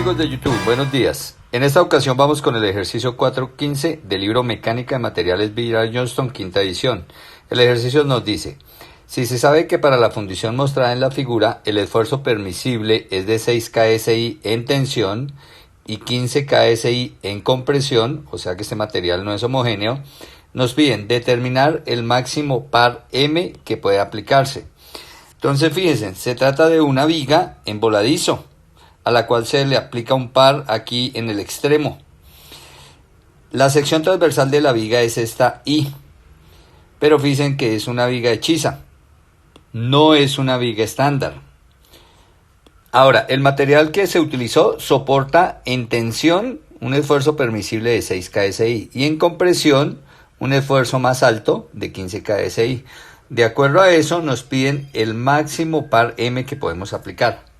amigos de YouTube, buenos días. En esta ocasión vamos con el ejercicio 4.15 del libro Mecánica de Materiales Villar Johnston, quinta edición. El ejercicio nos dice: si se sabe que para la fundición mostrada en la figura el esfuerzo permisible es de 6 kSI en tensión y 15 kSI en compresión, o sea que este material no es homogéneo, nos piden determinar el máximo par M que puede aplicarse. Entonces fíjense, se trata de una viga en voladizo, a la cual se le aplica un par aquí en el extremo. La sección transversal de la viga es esta I, pero fíjense que es una viga hechiza, no es una viga estándar. Ahora, el material que se utilizó soporta en tensión un esfuerzo permisible de 6 kSI y en compresión un esfuerzo más alto de 15 kSI. De acuerdo a eso nos piden el máximo par M que podemos aplicar.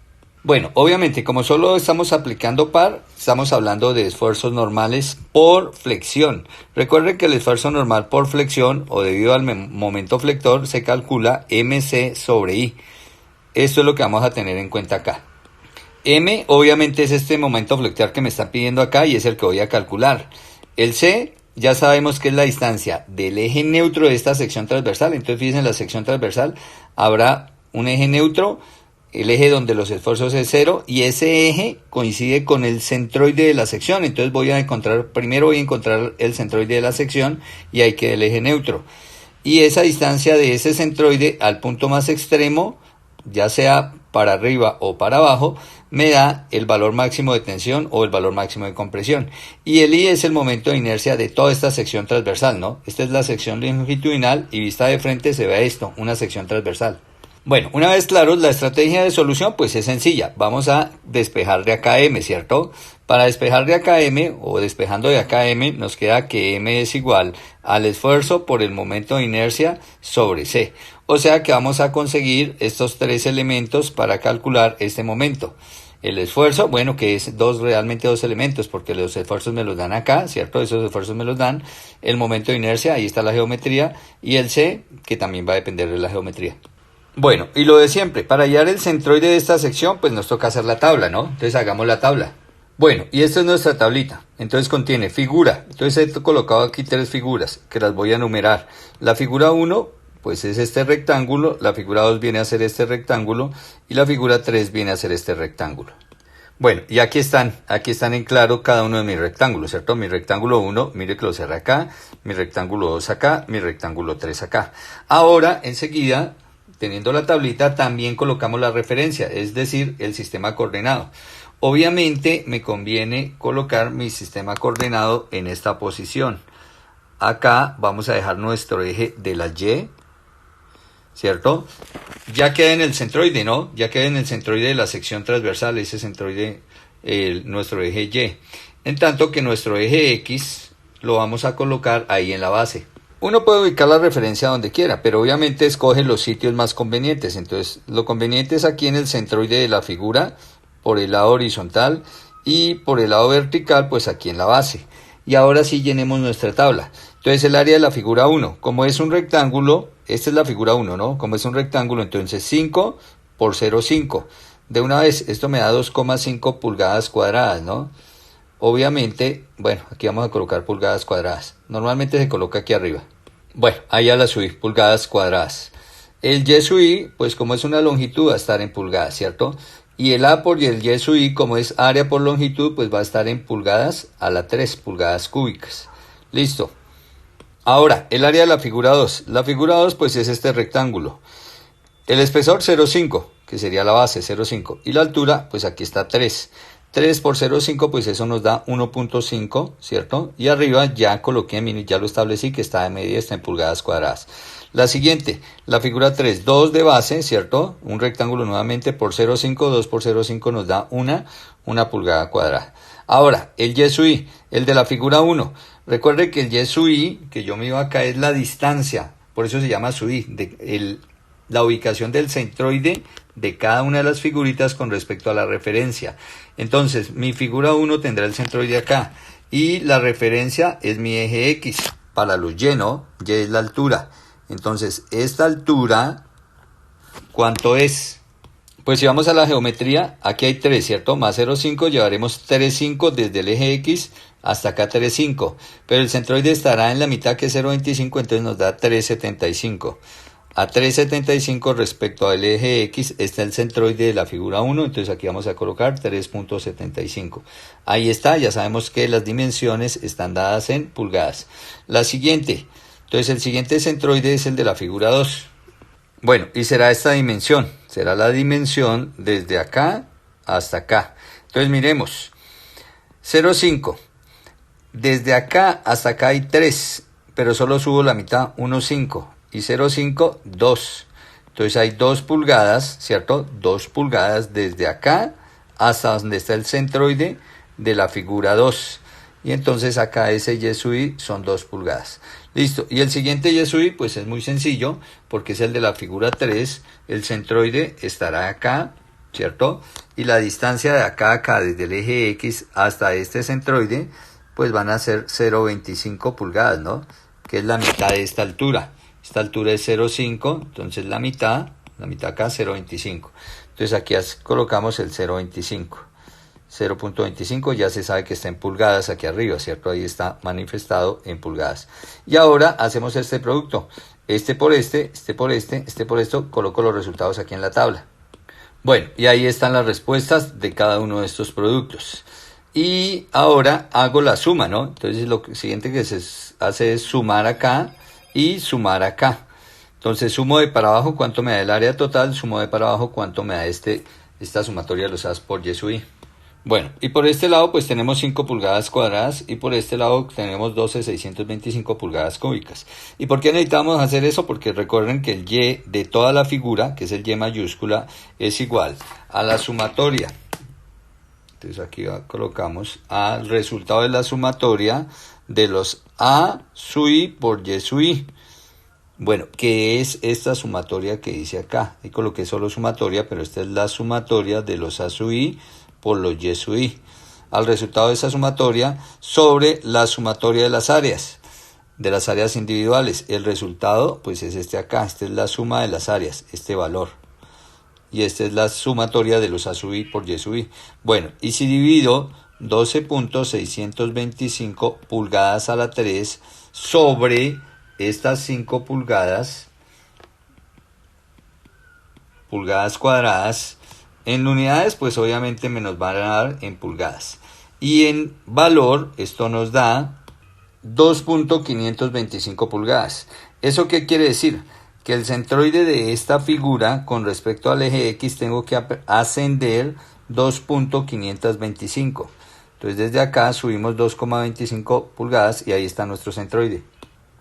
Bueno, obviamente como solo estamos aplicando par, estamos hablando de esfuerzos normales por flexión. Recuerden que el esfuerzo normal por flexión o debido al momento flector se calcula MC sobre I. Esto es lo que vamos a tener en cuenta acá. M obviamente es este momento flector que me están pidiendo acá y es el que voy a calcular. El C ya sabemos que es la distancia del eje neutro de esta sección transversal. Entonces fíjense, en la sección transversal habrá un eje neutro, el eje donde los esfuerzos es 0, y ese eje coincide con el centroide de la sección. Entonces primero voy a encontrar el centroide de la sección y ahí queda el eje neutro. Y esa distancia de ese centroide al punto más extremo, ya sea para arriba o para abajo, me da el valor máximo de tensión o el valor máximo de compresión. Y el I es el momento de inercia de toda esta sección transversal, ¿no? Esta es la sección longitudinal y vista de frente se ve esto, una sección transversal. Bueno, una vez claros, la estrategia de solución pues es sencilla. Vamos a despejar de acá M, ¿cierto? Para despejar de acá M o despejando de acá M, nos queda que M es igual al esfuerzo por el momento de inercia sobre C. O sea que vamos a conseguir estos tres elementos para calcular este momento. El esfuerzo, bueno, que es realmente dos elementos, porque los esfuerzos me los dan acá, ¿cierto? Esos esfuerzos me los dan. El momento de inercia, ahí está la geometría. Y el C, que también va a depender de la geometría. Bueno, y lo de siempre, para hallar el centroide de esta sección, pues nos toca hacer la tabla, ¿no? Entonces hagamos la tabla. Bueno, y esta es nuestra tablita. Entonces contiene figura. Entonces he colocado aquí tres figuras, que las voy a enumerar. La figura 1, pues es este rectángulo. La figura 2 viene a ser este rectángulo. Y la figura 3 viene a ser este rectángulo. Bueno, y aquí están en claro cada uno de mis rectángulos, ¿cierto? Mi rectángulo 1, mire que lo cerré acá. Mi rectángulo 2 acá. Mi rectángulo 3 acá. Ahora, enseguida, teniendo la tablita, también colocamos la referencia, es decir, el sistema coordenado. Obviamente me conviene colocar mi sistema coordenado en esta posición. Acá vamos a dejar nuestro eje de la Y, ¿cierto? Ya queda en el centroide, ¿no? Ya queda en el centroide de la sección transversal, ese centroide, nuestro eje Y. En tanto que nuestro eje X lo vamos a colocar ahí en la base. Uno puede ubicar la referencia donde quiera, pero obviamente escoge los sitios más convenientes. Entonces, lo conveniente es aquí en el centroide de la figura, por el lado horizontal, y por el lado vertical, pues aquí en la base. Y ahora sí llenemos nuestra tabla. Entonces, el área de la figura 1, como es un rectángulo, esta es la figura 1, ¿no? Como es un rectángulo, entonces 5 por 0,5. De una vez, esto me da 2,5 pulgadas cuadradas, ¿no? Obviamente, bueno, aquí vamos a colocar pulgadas cuadradas. Normalmente se coloca aquí arriba. Bueno, ahí ya la subí, pulgadas cuadradas. El Y sub I, pues como es una longitud, va a estar en pulgadas, ¿cierto? Y el A por el Y sub I, como es área por longitud, pues va a estar en pulgadas a la 3, pulgadas cúbicas. Listo. Ahora, el área de la figura 2. La figura 2, pues es este rectángulo. El espesor 0,5, que sería la base, 0,5. Y la altura, pues aquí está 3. 3 por 0,5, pues eso nos da 1,5, ¿cierto? Y arriba ya coloqué, ya lo establecí que está de medida, está en pulgadas cuadradas. La siguiente, la figura 3, 2 de base, ¿cierto? Un rectángulo nuevamente por 0,5, 2 por 0,5 nos da una pulgada cuadrada. Ahora, el Y sub I, el de la figura 1. Recuerde que el Y sub I, que yo me iba acá, es la distancia, por eso se llama sub I, la ubicación del centroide de cada una de las figuritas con respecto a la referencia. Entonces, mi figura 1 tendrá el centroide acá y la referencia es mi eje X. Para los Y, ¿no? Y es la altura. Entonces, esta altura, ¿cuánto es? Pues si vamos a la geometría, aquí hay 3, ¿cierto? Más 0,5, llevaremos 3,5 desde el eje X hasta acá 3,5. Pero el centroide estará en la mitad, que es 0,25, entonces nos da 3,75. A 3,75 respecto al eje X está el centroide de la figura 1, entonces aquí vamos a colocar 3,75. Ahí está, ya sabemos que las dimensiones están dadas en pulgadas. La siguiente, entonces el siguiente centroide es el de la figura 2. Bueno, y será esta dimensión, será la dimensión desde acá hasta acá. Entonces miremos, 0,5, desde acá hasta acá hay 3, pero solo subo la mitad, 1,5, y 0,5, 2. Entonces hay 2 pulgadas, ¿cierto? 2 pulgadas desde acá hasta donde está el centroide de la figura 2. Y entonces acá ese y sub i son 2 pulgadas. Listo. Y el siguiente y sub i pues es muy sencillo porque es el de la figura 3. El centroide estará acá, ¿cierto? Y la distancia de acá a acá desde el eje X hasta este centroide pues van a ser 0,25 pulgadas, ¿no? Que es la mitad de esta altura. Esta altura es 0,5, entonces la mitad acá 0,25. Entonces aquí colocamos el 0,25. 0,25 ya se sabe que está en pulgadas aquí arriba, ¿cierto? Ahí está manifestado en pulgadas. Y ahora hacemos este producto. Este por este, este por este, este por esto. Coloco los resultados aquí en la tabla. Bueno, y ahí están las respuestas de cada uno de estos productos. Y ahora hago la suma, ¿no? Entonces lo siguiente que se hace es sumar acá y sumar acá. Entonces sumo de para abajo cuánto me da el área total, sumo de para abajo cuánto me da esta sumatoria de los A's por y sub i. Bueno, y por este lado pues tenemos 5 pulgadas cuadradas y por este lado tenemos 12,625 pulgadas cúbicas. ¿Y por qué necesitamos hacer eso? Porque recuerden que el y de toda la figura, que es el y mayúscula, es igual a la sumatoria. Entonces aquí colocamos al resultado de la sumatoria de los A sub i por y sub i. Bueno, ¿qué es esta sumatoria que dice acá? Ahí coloqué solo sumatoria, pero esta es la sumatoria de los A sub i por los y sub i, al resultado de esa sumatoria sobre la sumatoria de las áreas individuales. El resultado pues es este acá, esta es la suma de las áreas, este valor. Y esta es la sumatoria de los A sub i por y sub i. Bueno, y si divido 12,625 pulgadas a la 3 sobre estas 5 pulgadas cuadradas, en unidades, pues obviamente me nos van a dar en pulgadas. Y en valor, esto nos da 2,525 pulgadas. ¿Eso qué quiere decir? Que el centroide de esta figura, con respecto al eje X, tengo que ascender 2,525. Entonces desde acá subimos 2,25 pulgadas y ahí está nuestro centroide.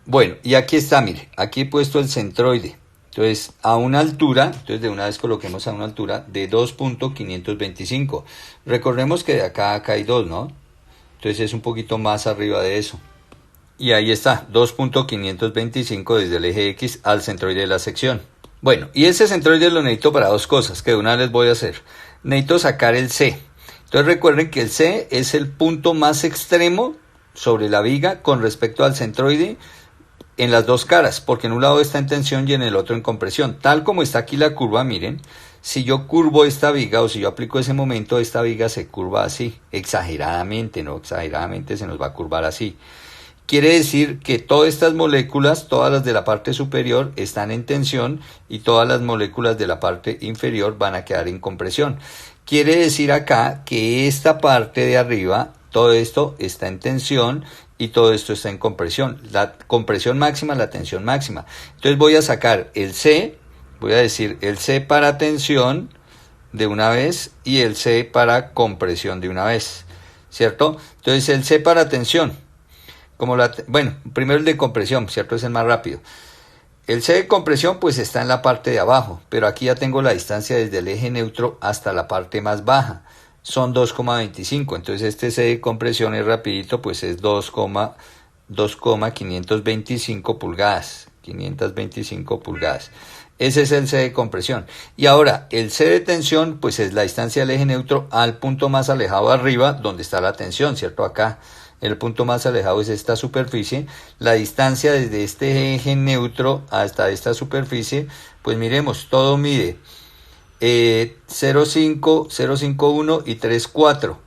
Bueno, y aquí está, mire, aquí he puesto el centroide. Entonces, a una altura, entonces de una vez coloquemos a una altura de 2,525. Recordemos que de acá a acá hay 2, ¿no? Entonces es un poquito más arriba de eso. Y ahí está, 2,525 desde el eje X al centroide de la sección. Bueno, y ese centroide lo necesito para dos cosas, que de una vez voy a hacer. Necesito sacar el C. Entonces recuerden que el C es el punto más extremo sobre la viga con respecto al centroide en las dos caras, porque en un lado está en tensión y en el otro en compresión. Tal como está aquí la curva, miren, si yo curvo esta viga o si yo aplico ese momento, esta viga se curva así, exageradamente, ¿no? Exageradamente se nos va a curvar así. Quiere decir que todas estas moléculas, todas las de la parte superior, están en tensión y todas las moléculas de la parte inferior van a quedar en compresión. Quiere decir acá que esta parte de arriba, todo esto está en tensión y todo esto está en compresión. La compresión máxima, la tensión máxima. Entonces voy a sacar el C, voy a decir el C para tensión de una vez y el C para compresión de una vez, ¿cierto? Entonces el C para tensión, bueno, primero el de compresión, ¿cierto? Es el más rápido. El C de compresión pues está en la parte de abajo, pero aquí ya tengo la distancia desde el eje neutro hasta la parte más baja. Son 2,25, entonces este C de compresión es rapidito, pues es 2,525 pulgadas, 525 pulgadas. Ese es el C de compresión. Y ahora, el C de tensión, pues es la distancia del eje neutro al punto más alejado arriba, donde está la tensión, ¿cierto? Acá, el punto más alejado es esta superficie. La distancia desde este eje neutro hasta esta superficie, pues miremos, todo mide 0,5, 0,51 y 3, 4.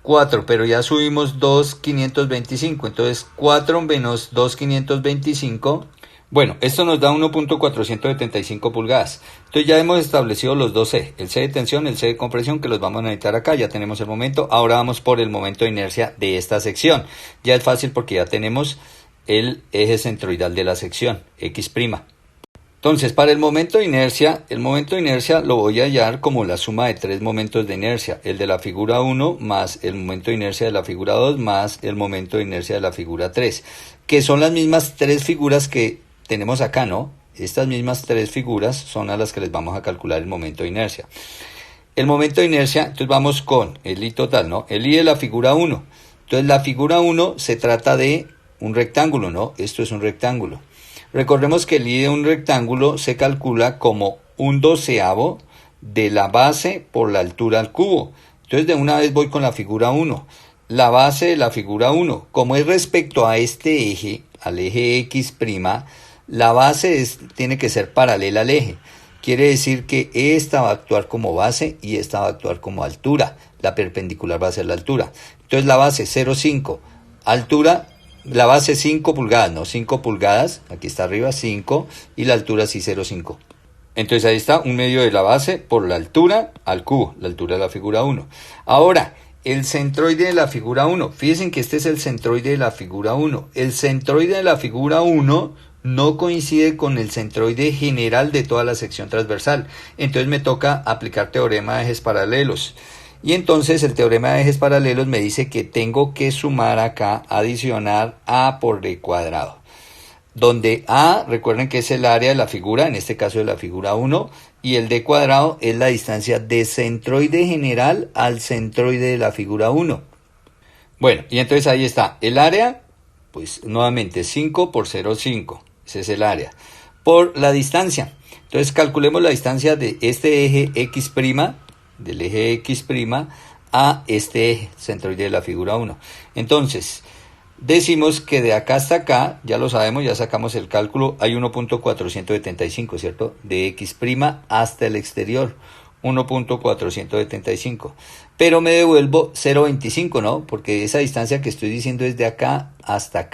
4, pero ya subimos 2,525. Entonces 4 menos 2,525. Bueno, esto nos da 1.475 pulgadas. Entonces ya hemos establecido los dos C, el C de tensión, el C de compresión, que los vamos a necesitar acá. Ya tenemos el momento. Ahora vamos por el momento de inercia de esta sección. Ya es fácil porque ya tenemos el eje centroidal de la sección, X'. Entonces, para el momento de inercia lo voy a hallar como la suma de tres momentos de inercia. El de la figura 1 más el momento de inercia de la figura 2 más el momento de inercia de la figura 3. Que son las mismas tres figuras que tenemos acá, ¿no? Estas mismas tres figuras son a las que les vamos a calcular el momento de inercia. El momento de inercia, entonces vamos con el I total, ¿no? El I de la figura 1. Entonces la figura 1 se trata de un rectángulo, ¿no? Esto es un rectángulo. Recordemos que el I de un rectángulo se calcula como 1/12 de la base por la altura al cubo. Entonces de una vez voy con la figura 1. La base de la figura 1, como es respecto a este eje, al eje X', la base tiene que ser paralela al eje. Quiere decir que esta va a actuar como base y esta va a actuar como altura. La perpendicular va a ser la altura. Entonces la base 0,5, altura, la base 5 pulgadas, no 5 pulgadas, aquí está arriba 5 y la altura sí 0,5. Entonces ahí está un medio de la base por la altura al cubo, la altura de la figura 1. Ahora, el centroide de la figura 1, fíjense que este es el centroide de la figura 1. El centroide de la figura 1 no coincide con el centroide general de toda la sección transversal. Entonces me toca aplicar teorema de ejes paralelos. Y entonces el teorema de ejes paralelos me dice que tengo que sumar acá, adicionar A por D cuadrado. Donde A, recuerden que es el área de la figura, en este caso de la figura 1, y el D cuadrado es la distancia de centroide general al centroide de la figura 1. Bueno, y entonces ahí está el área, pues nuevamente 5 por 0,5, ese es el área, por la distancia. Entonces calculemos la distancia de este eje X', del eje X' a este eje centroide de la figura 1. Entonces, decimos que de acá hasta acá, ya lo sabemos, ya sacamos el cálculo, hay 1.475, ¿cierto? De X' hasta el exterior, 1.475. Pero me devuelvo 0.25, ¿no? Porque esa distancia que estoy diciendo es de acá, hasta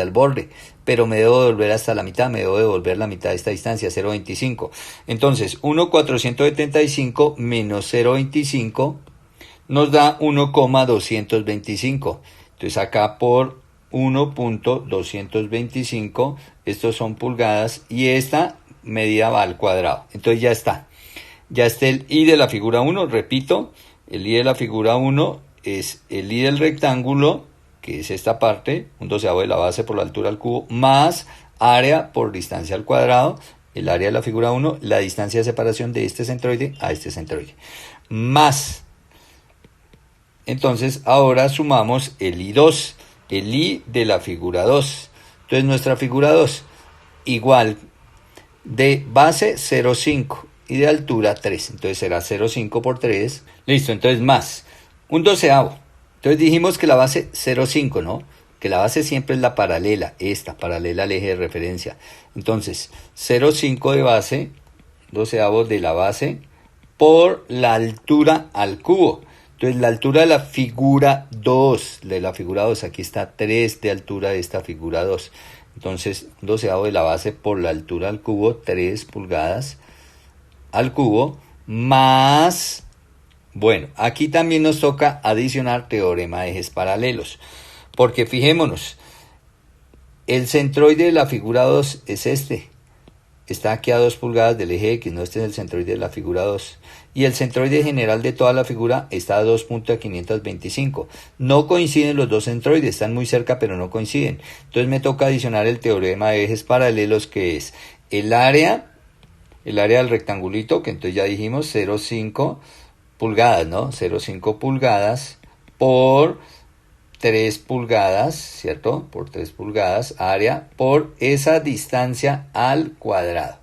el borde. Pero me debo devolver hasta la mitad, me debo devolver la mitad de esta distancia, 0.25. Entonces, 1.475 menos 0.25 nos da 1,225. Entonces acá por 1.225, estos son pulgadas y esta medida va al cuadrado. Entonces ya está. Ya está el I de la figura 1, repito, el I de la figura 1 es el I del rectángulo, que es esta parte, 1/12 de la base por la altura al cubo, más área por distancia al cuadrado, el área de la figura 1, la distancia de separación de este centroide a este centroide, más. Entonces ahora sumamos el I2, el I de la figura 2. Entonces nuestra figura 2 igual de base 0,5 y de altura 3. Entonces será 0,5 por 3. Listo, entonces más 1/12. Entonces dijimos que la base 0,5, ¿no? Que la base siempre es la paralela, esta, paralela al eje de referencia. Entonces 0,5 de base, 1/12 de la base, por la altura al cubo. Entonces la altura de la figura 2, aquí está 3 de altura de esta figura 2. Entonces 1/12 de la base por la altura al cubo, 3 pulgadas al cubo, más, bueno, aquí también nos toca adicionar teorema de ejes paralelos. Porque fijémonos, el centroide de la figura 2 es este. Está aquí a 2 pulgadas del eje X, no, este es el centroide de la figura 2. Y el centroide general de toda la figura está a 2.525. No coinciden los dos centroides, están muy cerca pero no coinciden. Entonces me toca adicionar el teorema de ejes paralelos, que es el área del rectangulito, que entonces ya dijimos 0,5 pulgadas, ¿no? 0,5 pulgadas por 3 pulgadas, ¿cierto? Por 3 pulgadas, área, por esa distancia al cuadrado.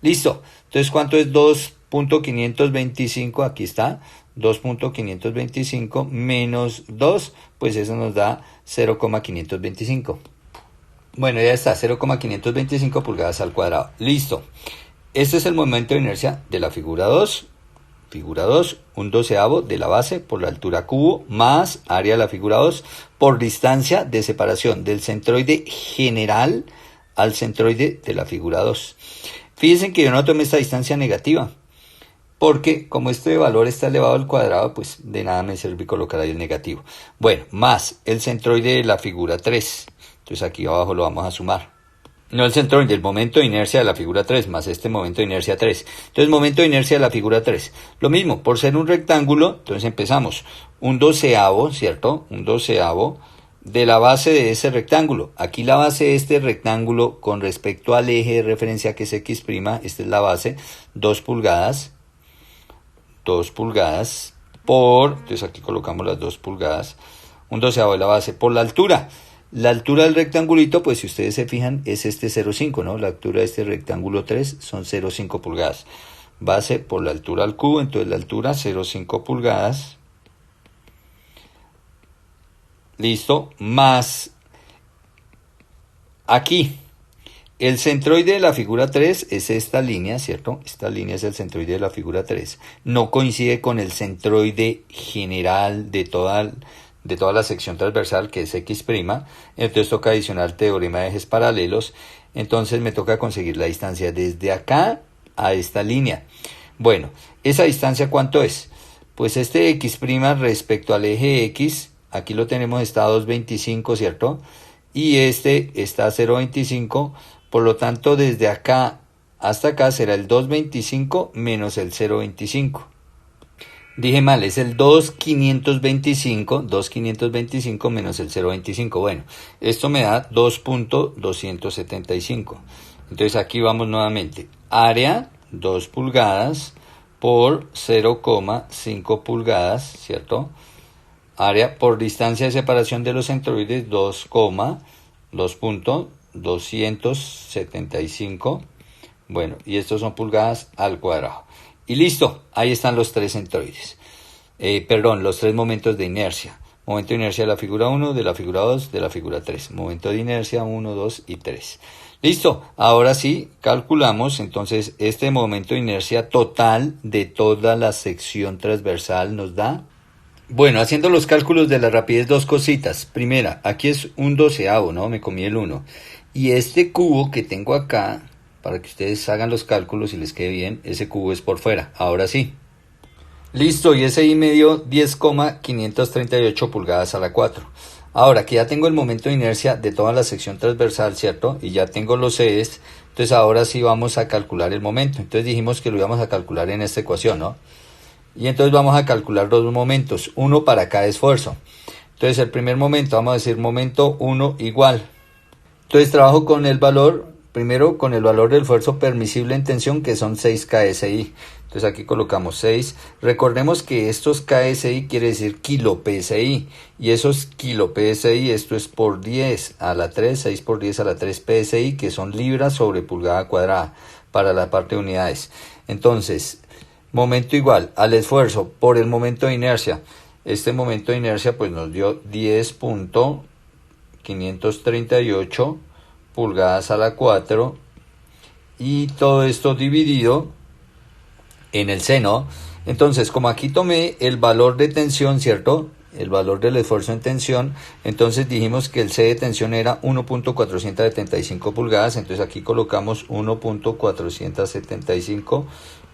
Listo. Entonces, ¿cuánto es 2.525? Aquí está. 2.525 menos 2, pues eso nos da 0,525. Bueno, ya está, 0,525 pulgadas al cuadrado. Listo. Este es el momento de inercia de la figura 2. figura 2, un doceavo de la base por la altura cubo más área de la figura 2 por distancia de separación del centroide general al centroide de la figura 2. Fíjense que yo no tomé esta distancia negativa, porque como este valor está elevado al cuadrado, pues de nada me sirve colocar ahí el negativo. Bueno, más el centroide de la figura 3. Entonces aquí abajo lo vamos a sumar. No el centroide, el momento de inercia de la figura 3, más este momento de inercia 3. Entonces, momento de inercia de la figura 3. Lo mismo, por ser un rectángulo, entonces empezamos. Un doceavo, ¿cierto? Un doceavo de la base de ese rectángulo. Aquí la base de este rectángulo con respecto al eje de referencia que es X', esta es la base, 2 pulgadas. 2 pulgadas por, entonces aquí colocamos las 2 pulgadas. Un doceavo de la base por la altura. La altura del rectangulito, pues si ustedes se fijan, es este 0,5, ¿no? La altura de este rectángulo 3 son 0,5 pulgadas. Base por la altura al cubo, entonces la altura 0,5 pulgadas. Listo, más aquí. El centroide de la figura 3 es esta línea, ¿cierto? Esta línea es el centroide de la figura 3. No coincide con el centroide general de toda la sección transversal, que es X', entonces toca adicionar teorema de ejes paralelos, entonces me toca conseguir la distancia desde acá a esta línea. Bueno, ¿esa distancia cuánto es? Pues este X' respecto al eje X, aquí lo tenemos, está a 2,25, ¿cierto? Y este está a 0,25, por lo tanto desde acá hasta acá será el 2,25 menos el 0,25. Dije mal, es el 2,525 menos el 0,25. Bueno, esto me da 2,275. Entonces aquí vamos nuevamente. Área, 2 pulgadas por 0,5 pulgadas, ¿cierto? Área por distancia de separación de los centroides, 2,275. Bueno, y estos son pulgadas al cuadrado. Y listo, ahí están los tres centroides. Los tres momentos de inercia. Momento de inercia de la figura 1, de la figura 2, de la figura 3. Momento de inercia 1, 2 y 3. Listo, ahora sí calculamos entonces este momento de inercia total de toda la sección transversal nos da. Bueno, haciendo los cálculos de la rapidez, dos cositas. Primera, aquí es un doceavo, ¿no? Me comí el 1. Y este cubo que tengo acá, para que ustedes hagan los cálculos y les quede bien, ese cubo es por fuera. Ahora sí. Listo, y ese I me dio 10,538 pulgadas a la 4. Ahora que ya tengo el momento de inercia de toda la sección transversal, ¿cierto? Y ya tengo los Cs, entonces ahora sí vamos a calcular el momento. Entonces dijimos que lo íbamos a calcular en esta ecuación, ¿no? Y entonces vamos a calcular dos momentos, uno para cada esfuerzo. Entonces el primer momento, vamos a decir momento 1 igual. Entonces trabajo con el valor, primero con el valor del esfuerzo permisible en tensión, que son 6 KSI. Entonces aquí colocamos 6. Recordemos que estos KSI quiere decir kilo PSI. Y esos kilo PSI, esto es por 10 a la 3, 6 por 10 a la 3 PSI, que son libras sobre pulgada cuadrada para la parte de unidades. Entonces, momento igual al esfuerzo por el momento de inercia. Este momento de inercia pues nos dio 10,538 pulgadas a la 4. Y todo esto dividido en el seno. Entonces, como aquí tomé el valor de tensión, ¿cierto? El valor del esfuerzo en tensión, entonces dijimos que el C de tensión era 1,475 pulgadas, entonces aquí colocamos 1,475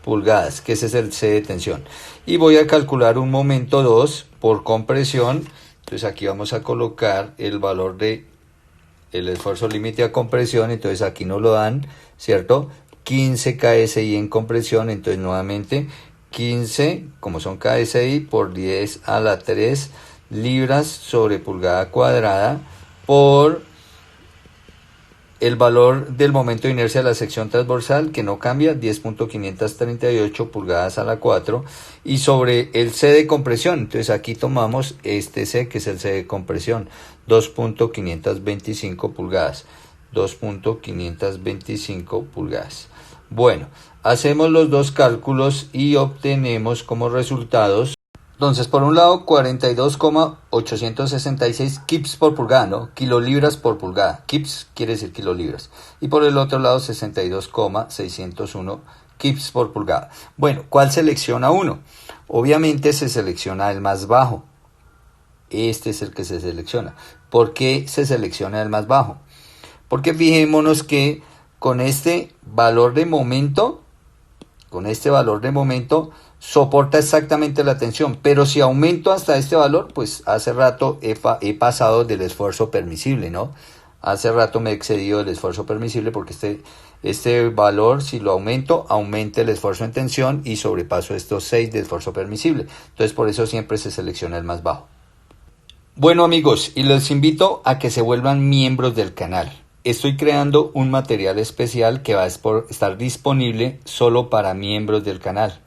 pulgadas, que ese es el C de tensión. Y voy a calcular un momento 2 por compresión, entonces aquí vamos a colocar el valor de el esfuerzo límite a compresión, entonces aquí nos lo dan, ¿cierto? 15 KSI en compresión, entonces nuevamente 15, como son KSI, por 10 a la 3 libras sobre pulgada cuadrada por el valor del momento de inercia de la sección transversal, que no cambia, 10,538 pulgadas a la 4, y sobre el C de compresión. Entonces aquí tomamos este C, que es el C de compresión, 2,525 pulgadas. 2,525 pulgadas. Bueno, hacemos los dos cálculos y obtenemos como resultados. Entonces, por un lado, 42,866 kips por pulgada, ¿no? Kilolibras por pulgada. Kips quiere decir kilolibras. Y por el otro lado, 62,601 kips por pulgada. Bueno, ¿cuál selecciona uno? Obviamente se selecciona el más bajo. Este es el que se selecciona. ¿Por qué se selecciona el más bajo? Porque fijémonos que con este valor de momento, soporta exactamente la tensión, pero si aumento hasta este valor, pues hace rato he pasado del esfuerzo permisible, ¿no? Hace rato me he excedido del esfuerzo permisible porque este valor, si lo aumento, aumenta el esfuerzo en tensión y sobrepaso estos 6 de esfuerzo permisible. Entonces por eso siempre se selecciona el más bajo. Bueno amigos, y los invito a que se vuelvan miembros del canal. Estoy creando un material especial que va a estar disponible solo para miembros del canal.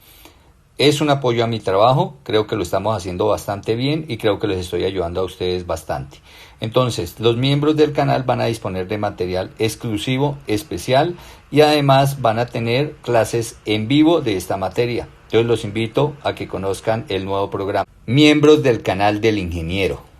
Es un apoyo a mi trabajo, creo que lo estamos haciendo bastante bien y creo que les estoy ayudando a ustedes bastante. Entonces, los miembros del canal van a disponer de material exclusivo, especial y además van a tener clases en vivo de esta materia. Entonces los invito a que conozcan el nuevo programa. Miembros del canal del ingeniero.